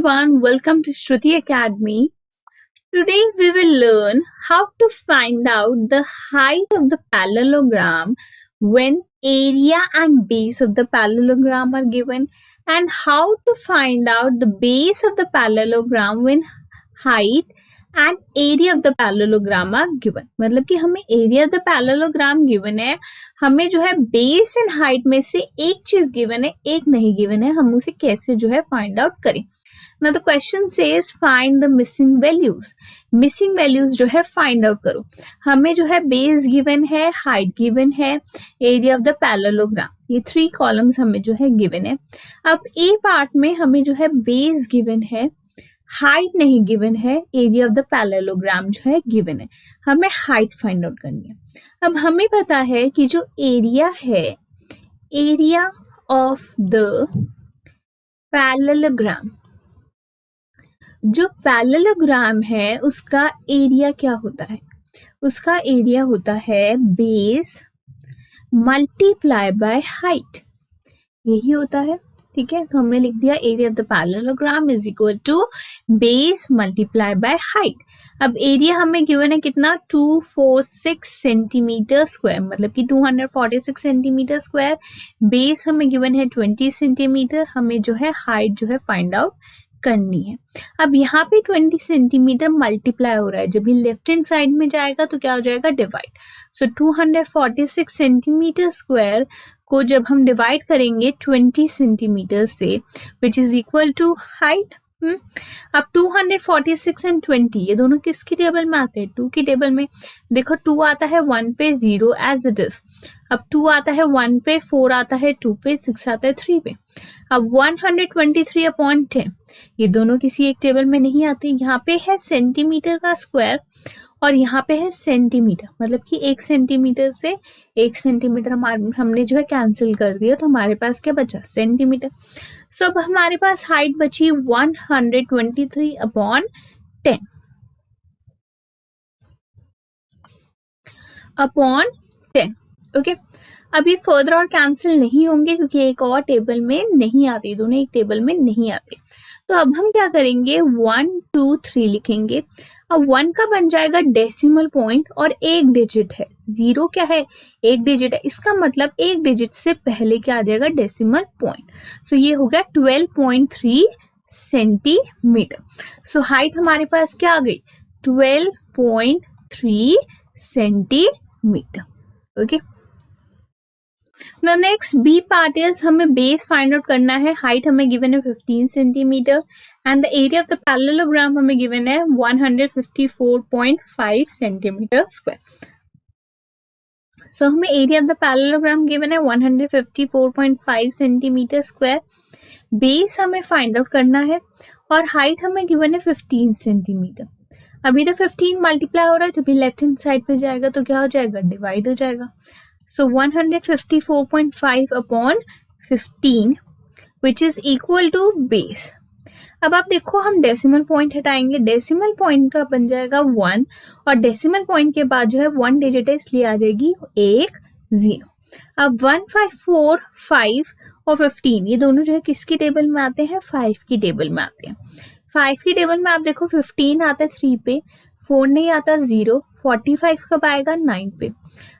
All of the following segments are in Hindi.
everyone, welcome to Shruti Academy. Today we will learn how to find out the height of the parallelogram when area and base of the parallelogram are given, and how to find out the base of the parallelogram when height and area of the parallelogram are given. मतलब कि हमें area of the parallelogram given है, हमें जो है base and height में से एक चीज given है, एक नहीं given है, हम उसे कैसे जो है find out करें. Now the question says find the missing values. Missing values जो है find out करो. हमें जो है base given है, height given है, area of the parallelogram, ये 3 columns हमें जो है given है. अब A part में हमें जो है base given है, हाइट नहीं गिवन है, एरिया ऑफ द पैरेललोग्राम जो है गिवन है, हमें हाइट फाइंड आउट करनी है. अब हमें पता है कि जो एरिया है, एरिया ऑफ द पैरेललोग्राम, जो पैरेललोग्राम है उसका एरिया क्या होता है? उसका एरिया होता है बेस मल्टीप्लाई बाय हाइट, यही होता है. ठीक है, तो हमने लिख दिया area of the parallelogram is equal to base multiply by height. अब एरिया हमें गिवन है कितना? 246 सेंटीमीटर स्क्वायर, मतलब कि 246 सेंटीमीटर स्क्वायर. बेस हमें गिवन है 20 सेंटीमीटर. हमें जो है हाइट जो है फाइंड आउट करनी है. अब यहाँ पे 20 सेंटीमीटर मल्टीप्लाई हो रहा है, जब ये लेफ्ट हैंड साइड में जाएगा तो क्या हो जाएगा? डिवाइड. सो 246 सेंटीमीटर स्क्वायर को जब हम डिवाइड करेंगे 20 सेंटीमीटर से, which is equal to height. अब 246 एंड 20 ये दोनों किसकी टेबल में आते हैं? 2 की टेबल में. देखो 2 आता है 1 पे, 0 एज इट इज. अब 2 आता है 1 पे, 4 आता है 2 पे, 6 आता है 3 पे. अब 123 अपॉन 10 ये दोनों किसी एक टेबल में नहीं आते. यहाँ पे है सेंटीमीटर का स्क्वायर और यहाँ पे है सेंटीमीटर, मतलब कि 1 सेंटीमीटर से 1 सेंटीमीटर हमने जो है कैंसिल कर दिया, तो हमारे पास क्या बचा? सेंटीमीटर. सो अब हमारे पास हाइट बची 123 अपॉन 10 अपॉन 10. ओके, अब ये फर्दर और कैंसिल नहीं होंगे क्योंकि एक और टेबल में नहीं आते, दोनों एक टेबल में नहीं आते. तो अब हम क्या करेंगे? 1 2 3 लिखेंगे. अब 1 का बन जाएगा डेसिमल पॉइंट और एक डिजिट है. 0 क्या है? एक डिजिट है, इसका मतलब एक डिजिट से पहले क्या आ जाएगा? Decimal point. सो ये हो गया 12.3 सेंटीमीटर. सो हाइट हमारे पास क्या आ गई? 12.3 centimetre. Okay, next B part is हमें बेस फाइंड आउट करना है. हाइट हमें गिवन है 15 centimetre and the area of the parallelogram हमें गिवन है 154.5 सेंटीमीटर स्क्वायर. सो हमें area of the parallelogram given है 154.5 सेंटीमीटर स्क्वायर. बेस हमें फाइंड आउट करना है और हाइट हमें गिवन है 15 सेंटीमीटर. अभी तो 15 मल्टीप्लाई हो रहा है, तो भी लेफ्ट हैंड साइड पे जाएगा तो क्या हो जाएगा? डिवाइड हो जाएगा. So 154.5 upon 15 which is equal to base. अब आप देखो हम डेसिमल पॉइंट हटाएंगे, डेसिमल पॉइंट का बन जाएगा 1 और डेसिमल पॉइंट के बाद जो है 1 डिजिट है, इसलिए आ जाएगी 1 0. अब 1545 और 15 ये दोनों जो है किसकी टेबल में आते हैं? 5 की टेबल में आते हैं. 5 की टेबल में आप देखो 15 आता है 3 पे, 4 नहीं आता 0, 45 कब आएगा? 9 पे.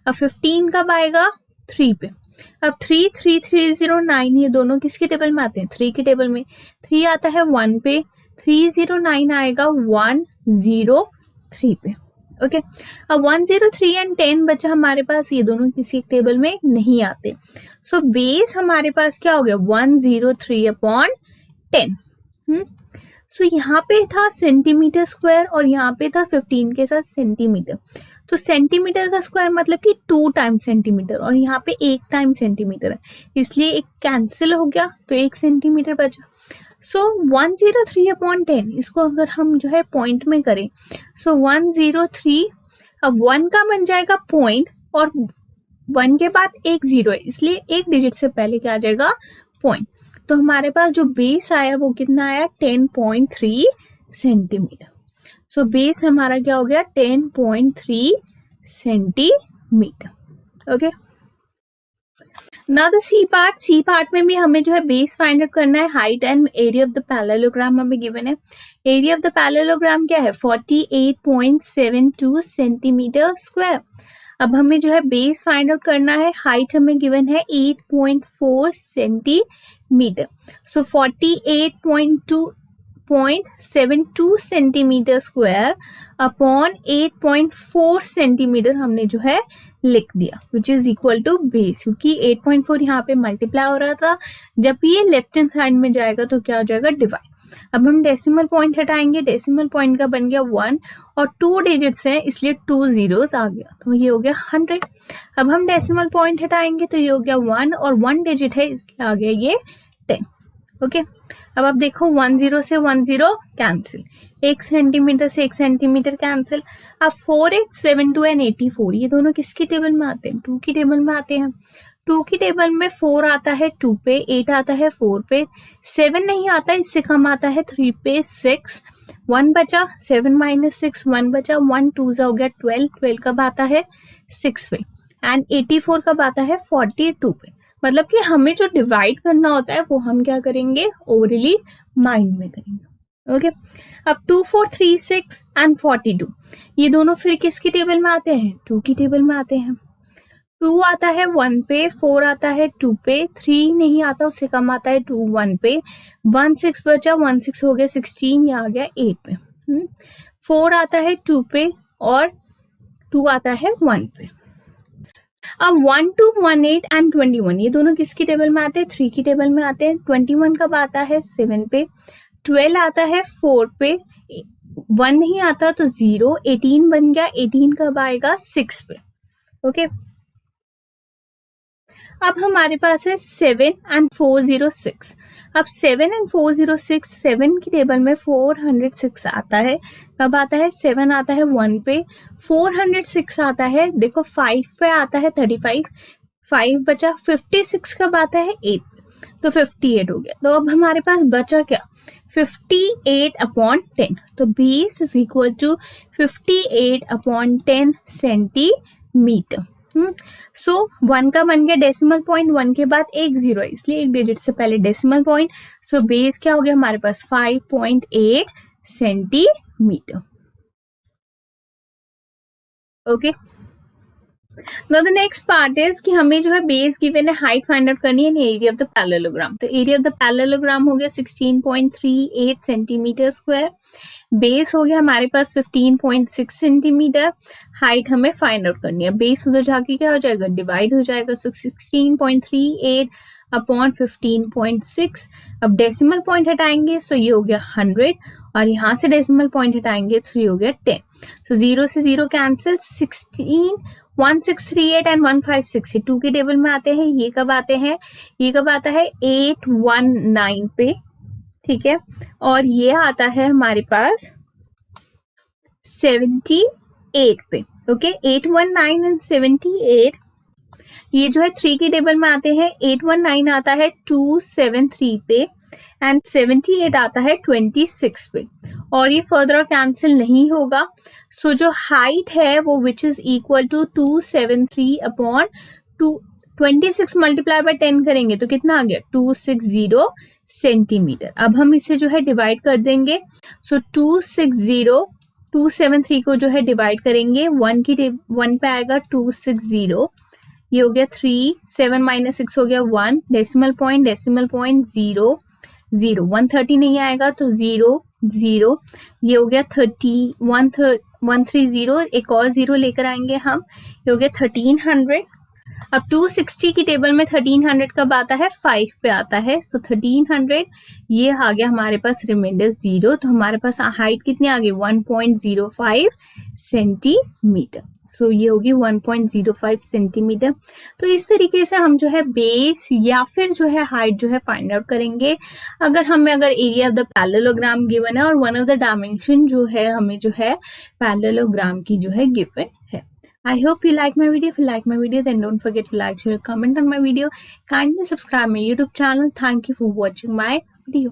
अब 15 कब आएगा? 3 पे. अब 3 3 3 0 9 ये दोनों किसके टेबल में आते हैं? 3 की टेबल में. 3 आता है 1 पे, 309 आएगा 103 पे. ओके, अब 103 एंड 10 बचा हमारे पास, ये दोनों किसी एक टेबल में नहीं आते. सो बेस हमारे पास क्या हो गया? 103 अपॉन 10. सो यहाँ पे था सेंटीमीटर स्क्वायर और यहाँ पे था 15 के साथ सेंटीमीटर. तो सेंटीमीटर का स्क्वायर मतलब कि 2 टाइम्स सेंटीमीटर और यहाँ पे 1 टाइम सेंटीमीटर है, इसलिए एक कैंसिल हो गया तो 1 सेंटीमीटर बचा. सो 103 अपॉन 10 इसको अगर हम जो है पॉइंट में करें, सो 103. अब 1 का बन जाएगा पॉइंट और 1 के बाद एक 0 है, इसलिए एक डिजिट से पहले क्या आ जाएगा? पॉइंट. तो हमारे पास जो बेस आया वो कितना आया? 10.3 सेंटीमीटर. सो बेस हमारा क्या हो गया? 10.3 centimetre. Okay, now the C part में भी हमें जो है बेस फाइंड आउट करना है, height and area of the parallelogram हमें गिवन है। एरिया ऑफ द पैरेललोग्राम क्या है 48.72 सेंटीमीटर स्क्वायर। अब हमें जो है बेस फाइंड आउट करना है, हाइट हमें गिवन है 8.4 centimetre. So 48.72 centimetre square upon 8.4 centimetre हमने जो है लिख दिया, which is equal to base, क्योंकि 8.4 यहाँ पे मल्टीप्लाई हो रहा था, जब ये लेफ्ट हैंड साइड में जाएगा तो क्या हो जाएगा डिवाइड। अब हम डेसिमल पॉइंट हटाएंगे, डेसिमल पॉइंट का बन गया 1 और 2 डिजिट्स हैं इसलिए 2 zeros आ गया, तो ये हो गया 100। अब हम डेसिमल पॉइंट हटाएंगे तो ये हो गया 1 और 1 डिजिट है इसलिए आ गया ये 10। ओके, अब आप देखो 1 0 से 1 0 कैंसिल, 1 सेंटीमीटर से 1 सेंटीमीटर कैंसिल। अब 4 8 7 2 एंड 84 ये दोनों किसकी टेबल में आते हैं 2 की टेबल में आते हैं। 2 की टेबल में 4 आता है 2 पे, 8 आता है 4 पे, 7 नहीं आता, इससे कम आता है 3 पे, 6 1 बचा, 7 माइनस 6 1 बचा, 1 2 हो गया 12, 12 कब आता है 6 पे, एंड 84 कब आता है 42 पे। मतलब कि हमें जो डिवाइड करना होता है वो हम क्या करेंगे ओरली माइंड में करेंगे। ओके, अब 2 4 3 6 एंड 42 ये दोनों फिर किसकी टेबल में आते हैं 2 की टेबल में आते हैं। 2 आता है 1 पे, 4 आता है 2 पे, 3 नहीं आता उससे कम आता है 2 1 पे, 1 6 बचा, 1 6 हो गया 16, ये आ गया 8 पे, 4 आता है 2 पे और 2 आता है 1 पे। अब 1 2 1 8 एंड 21 ये दोनों किसकी टेबल में आते हैं 3 की टेबल में आते हैं। 21 कब आता है 7 पे, 12 आता है 4 पे, 1 नहीं आता तो 0, 18 बन गया, 18 कब आएगा 6 पे। ओके, अब हमारे पास है 7 एंड 406। अब 7 एंड 406, 7 की टेबल में 406 आता है, कब आता है 7 आता है 1 पे, 406 आता है देखो 5 पे आता है 35, 5 बचा, 56 कब आता है 8 पे, तो 58 हो गया। तो अब हमारे पास बचा क्या 58 अपॉन 10, तो base is equal to 58 upon 10 centimetre. So 1 का बन गया डेसिमल पॉइंट, 1 के बाद एक 0 है इसलिए एक डिजिट से पहले डेसिमल पॉइंट, सो बेस क्या हो गया हमारे पास 5.8 centimetre. Okay, now the next part is कि हमें जो है बेस गिवन है, हाइट फाइंड आउट करनी है, एरिया ऑफ द पैरेललोग्राम। तो एरिया ऑफ द पैरेललोग्राम हो गया 16.38 सेंटीमीटर स्क्वायर, बेस हो गया हमारे पास 15.6 सेंटीमीटर, हाइट हमें फाइंड आउट करनी है। बेस उधर जाके क्या हो जाएगा डिवाइड हो जाएगा, सो 16.38 अपॉन 15.6। अब डेसिमल पॉइंट हटाएंगे सो ये हो गया 100 और यहाँ से डेसिमल पॉइंट हटाएंगे तो ये हो गया 10, सो 0 से 0 कैंसिल, 16 1638 एंड 1560 2 की टेबल में आते हैं। ये कब आते हैं, ये कब आता है 819 पे, ठीक है, और ये आता है हमारे पास 78 पे। ओके, 819 एंड 78 ये जो है 3 की टेबल में आते हैं। 819 आता है 273 पे एंड 78 आता है 26 पे, और ये फर्दर कैंसिल नहीं होगा। सो जो हाइट है वो which is equal to 273 upon 26 multiply by 10 करेंगे तो कितना आ गया 260 सेंटीमीटर। अब हम इसे जो है डिवाइड कर देंगे, सो 273 को जो है डिवाइड करेंगे, 1 पे आएगा 260, ये हो गया 3, 7 माइनस 6 हो गया 1, डेसिमल पॉइंट 0 0, 130 नहीं आएगा तो 0 0, ये हो गया 130, एक और 0 लेकर आएंगे हम, ये हो गया 1300। अब 260 की टेबल में 1300 कब आता है 5 पे आता है, सो 1300 ये आ गया हमारे पास रिमाइंडर 0, तो हमारे पास हाइट कितनी आ गई 1.05 सेंटीमीटर। सो ये होगी 1.05 सेंटीमीटर। तो इस तरीके से हम जो है बेस या फिर जो है हाइट जो है फाइंड आउट करेंगे। अगर area of the parallelogram given है और वन ऑफ द डायमेंशन जो है हमें जो है पैरेललोग्राम की जो है गिवन है। I hope you like my video. If you like my video, then don't forget to like, share, comment on my video. Kindly subscribe my YouTube channel. Thank you for watching my video.